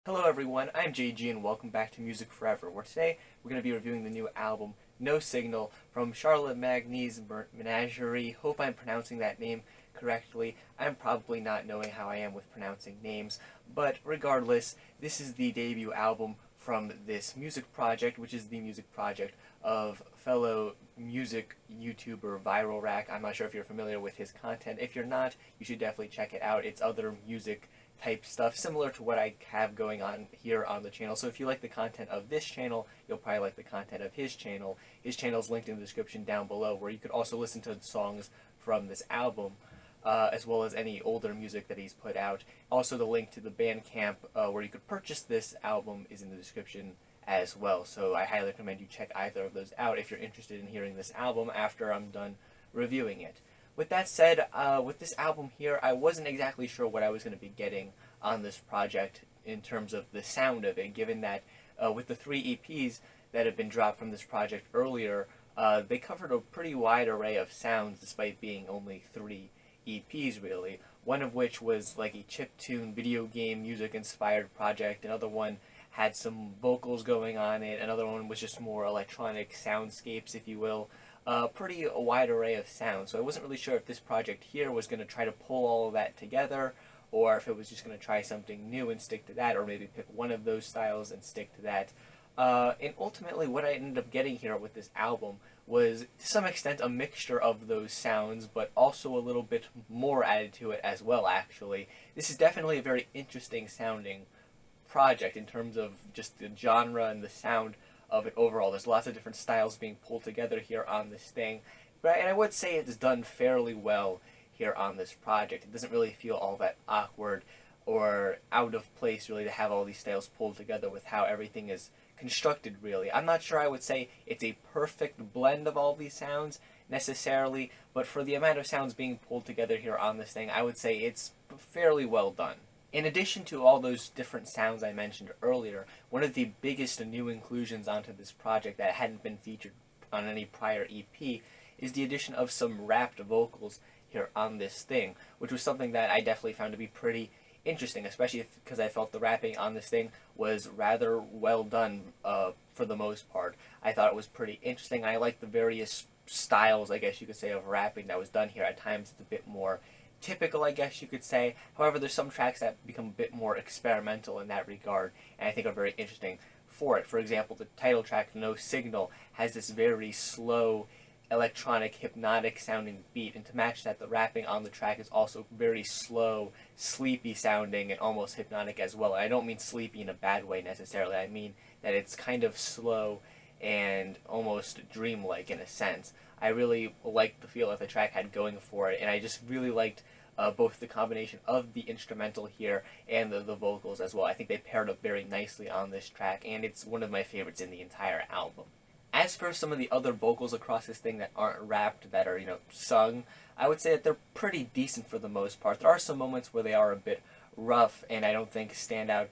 Hello everyone, I'm JG and welcome back to Music Forever, where today we're going to be reviewing the new album, No Signal, from Charlemagne's Menagerie. Hope I'm pronouncing that name correctly. I'm probably not knowing how I am with pronouncing names, but regardless, this is the debut album from this music project, which is the music project of fellow music YouTuber Viral Rack. I'm not sure if you're familiar with his content. If you're not, you should definitely check it out. It's other music type stuff similar to what I have going on here on the channel. So if you like the content of this channel, you'll probably like the content of his channel. His channel is linked in the description down below, where you could also listen to the songs from this album, as well as any older music that he's put out. Also, the link to the Bandcamp where you could purchase this album is in the description as well. So I highly recommend you check either of those out if you're interested in hearing this album after I'm done reviewing it. With that said, with this album here, I wasn't exactly sure what I was going to be getting on this project in terms of the sound of it, given that with the 3 EPs that have been dropped from this project earlier, they covered a pretty wide array of sounds despite being only 3 EPs really, one of which was like a chiptune video game music inspired project, another one had some vocals going on it, another one was just more electronic soundscapes, if you will. Pretty wide array of sounds. So I wasn't really sure if this project here was going to try to pull all of that together, or if it was just going to try something new and stick to that, or maybe pick one of those styles and stick to that. And ultimately what I ended up getting here with this album was, to some extent, a mixture of those sounds, but also a little bit more added to it as well, actually. This is definitely a very interesting sounding project in terms of just the genre and the sound of it overall. There's lots of different styles being pulled together here on this thing, and I would say it's done fairly well here on this project. It doesn't really feel all that awkward or out of place really to have all these styles pulled together with how everything is constructed really. I'm not sure I would say it's a perfect blend of all these sounds necessarily, but for the amount of sounds being pulled together here on this thing, I would say it's fairly well done. In addition to all those different sounds I mentioned earlier, one of the biggest new inclusions onto this project that hadn't been featured on any prior EP is the addition of some rapped vocals here on this thing, which was something that I definitely found to be pretty interesting, especially because I felt the rapping on this thing was rather well done for the most part. I thought it was pretty interesting. I liked the various styles, I guess you could say, of rapping that was done here. At times it's a bit more typical, I guess you could say. However, there's some tracks that become a bit more experimental in that regard, and I think are very interesting for it. For example, the title track, No Signal, has this very slow, electronic, hypnotic sounding beat, and to match that, the rapping on the track is also very slow, sleepy sounding, and almost hypnotic as well. And I don't mean sleepy in a bad way necessarily, I mean that it's kind of slow and almost dreamlike in a sense. I really liked the feel that the track had going for it, and I just really liked both the combination of the instrumental here and the vocals as well. I think they paired up very nicely on this track, and it's one of my favorites in the entire album. As for some of the other vocals across this thing that aren't rapped, that are, sung, I would say that they're pretty decent for the most part. There are some moments where they are a bit rough, and I don't think stand out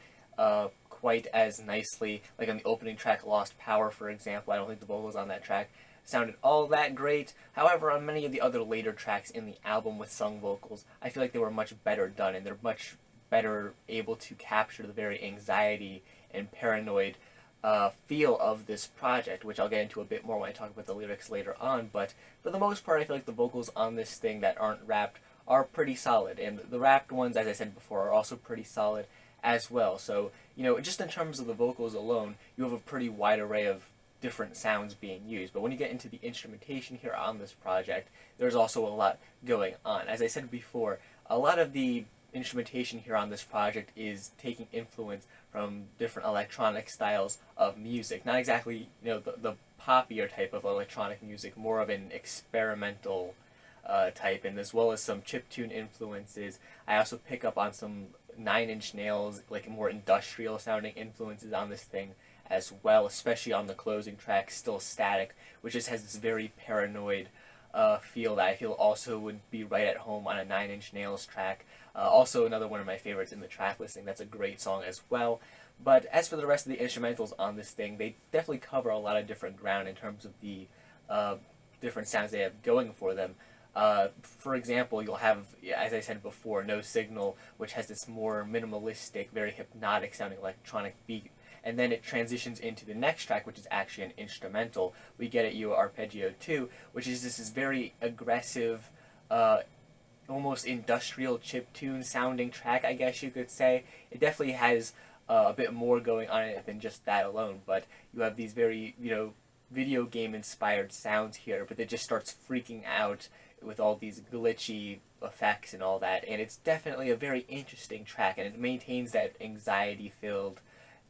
quite as nicely, like on the opening track, Lost Power, for example. I don't think the vocals on that track sounded all that great. However, on many of the other later tracks in the album with sung vocals, I feel like they were much better done, and they're much better able to capture the very anxiety and paranoid feel of this project, which I'll get into a bit more when I talk about the lyrics later on. But for the most part, I feel like the vocals on this thing that aren't rapped are pretty solid, and the rapped ones, as I said before, are also pretty solid as well. So, just in terms of the vocals alone, you have a pretty wide array of different sounds being used. But when you get into the instrumentation here on this project, there's also a lot going on. As I said before, a lot of the instrumentation here on this project is taking influence from different electronic styles of music. Not exactly, the poppier type of electronic music, more of an experimental type, and as well as some chiptune influences. I also pick up on some Nine Inch Nails, like more industrial sounding influences on this thing as well, especially on the closing track, Still Static, which just has this very paranoid feel that I feel also would be right at home on a Nine Inch Nails track. Also another one of my favorites in the track listing. That's a great song as well. But as for the rest of the instrumentals on this thing, they definitely cover a lot of different ground in terms of the different sounds they have going for them. For example, you'll have, as I said before, No Signal, which has this more minimalistic, very hypnotic sounding electronic beat. And then it transitions into the next track, which is actually an instrumental. We get at You Arpeggio 2, which is this is very aggressive, almost industrial chiptune sounding track, I guess you could say. It definitely has a bit more going on in it than just that alone, but you have these very, video game inspired sounds here, but it just starts freaking out with all these glitchy effects and all that, and it's definitely a very interesting track, and it maintains that anxiety filled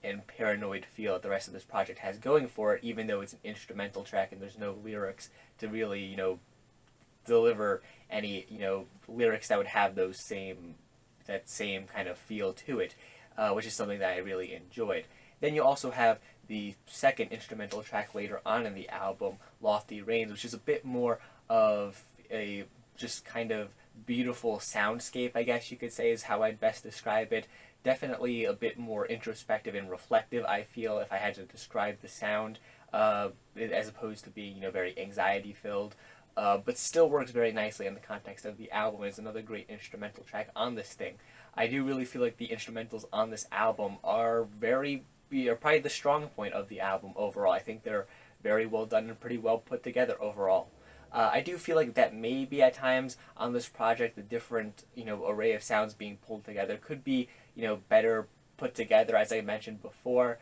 and paranoid feel that the rest of this project has going for it, even though it's an instrumental track and there's no lyrics to really, deliver any, lyrics that would have that same kind of feel to it, which is something that I really enjoyed. Then you also have the second instrumental track later on in the album, Lofty Rains, which is a bit more of a just kind of beautiful soundscape, I guess you could say, is how I'd best describe it. Definitely a bit more introspective and reflective, I feel, if I had to describe the sound, as opposed to being, very anxiety filled. But still works very nicely in the context of the album. It's another great instrumental track on this thing. I do really feel like the instrumentals on this album are probably the strong point of the album overall. I think they're very well done and pretty well put together overall. I do feel like that maybe at times on this project the different array of sounds being pulled together could be better put together, as I mentioned before,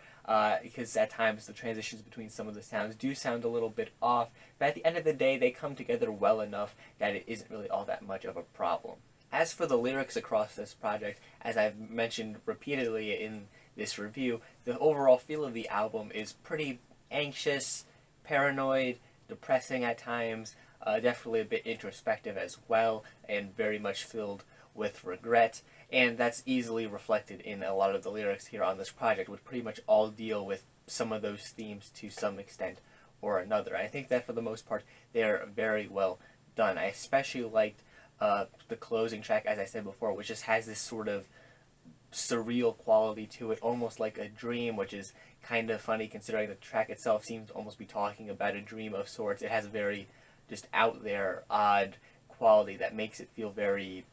because at times the transitions between some of the sounds do sound a little bit off, but at the end of the day they come together well enough that it isn't really all that much of a problem. As for the lyrics across this project, as I've mentioned repeatedly in this review, the overall feel of the album is pretty anxious, paranoid, depressing at times, definitely a bit introspective as well, and very much filled with regret, and that's easily reflected in a lot of the lyrics here on this project, which pretty much all deal with some of those themes to some extent or another. I think that for the most part they're very well done. I especially liked the closing track, as I said before, which just has this sort of surreal quality to it, almost like a dream, which is kind of funny considering the track itself seems to almost be talking about a dream of sorts. It has a very just out there, odd quality that makes it feel very,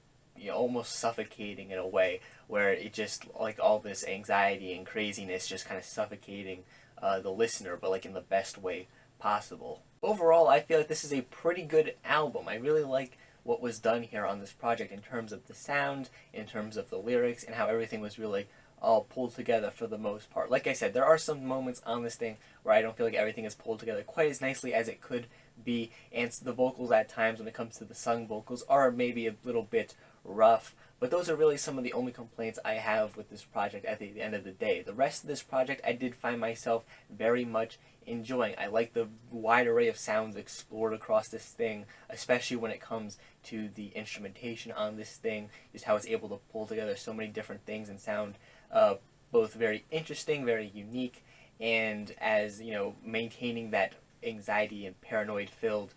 almost suffocating in a way, where it just, like all this anxiety and craziness just kind of suffocating the listener, but like in the best way possible. Overall, I feel like this is a pretty good album. I really like what was done here on this project in terms of the sound, in terms of the lyrics, and how everything was really all pulled together for the most part. Like I said, there are some moments on this thing where I don't feel like everything is pulled together quite as nicely as it could be, and the vocals at times, when it comes to the sung vocals, are maybe a little bit rough, but those are really some of the only complaints I have with this project at the end of the day. The rest of this project I did find myself very much enjoying. I like the wide array of sounds explored across this thing, especially when it comes to the instrumentation on this thing, just how it's able to pull together so many different things and sound both very interesting, very unique, and as maintaining that anxiety and paranoid filled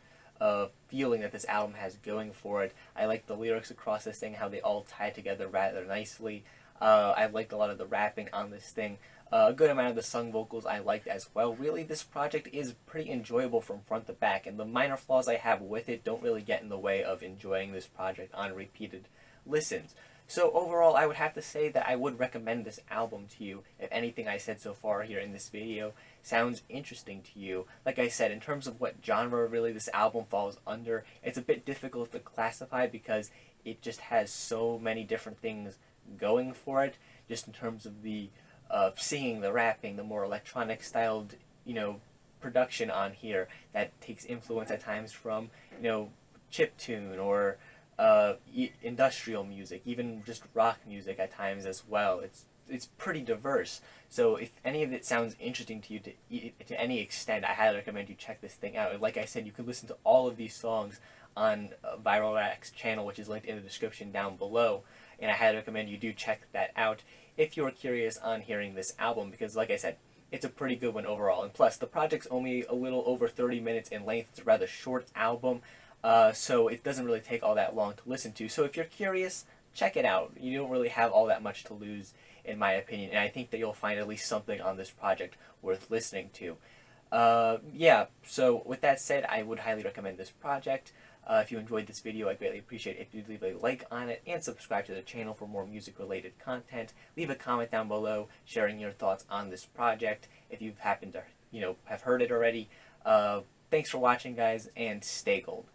feeling that this album has going for it. I like the lyrics across this thing, how they all tie together rather nicely. I liked a lot of the rapping on this thing. A good amount of the sung vocals I liked as well. Really, this project is pretty enjoyable from front to back, and the minor flaws I have with it don't really get in the way of enjoying this project on repeated listens. So overall, I would have to say that I would recommend this album to you if anything I said so far here in this video sounds interesting to you. Like I said, in terms of what genre really this album falls under, it's a bit difficult to classify because it just has so many different things going for it, just in terms of the singing, the rapping, the more electronic styled, production on here that takes influence at times from, chiptune or industrial music, even just rock music at times as well. It's pretty diverse. So if any of it sounds interesting to you to any extent, I highly recommend you check this thing out. And like I said, you can listen to all of these songs on Viral Rack's channel, which is linked in the description down below. And I highly recommend you do check that out if you're curious on hearing this album, because like I said, it's a pretty good one overall. And plus, the project's only a little over 30 minutes in length. It's a rather short album. So it doesn't really take all that long to listen to. So if you're curious, check it out. You don't really have all that much to lose, in my opinion, and I think that you'll find at least something on this project worth listening to. Yeah, so with that said, I would highly recommend this project. If you enjoyed this video, I'd greatly appreciate it if you'd leave a like on it and subscribe to the channel for more music-related content. Leave a comment down below sharing your thoughts on this project if you've happened to, have heard it already. Thanks for watching, guys, and stay gold.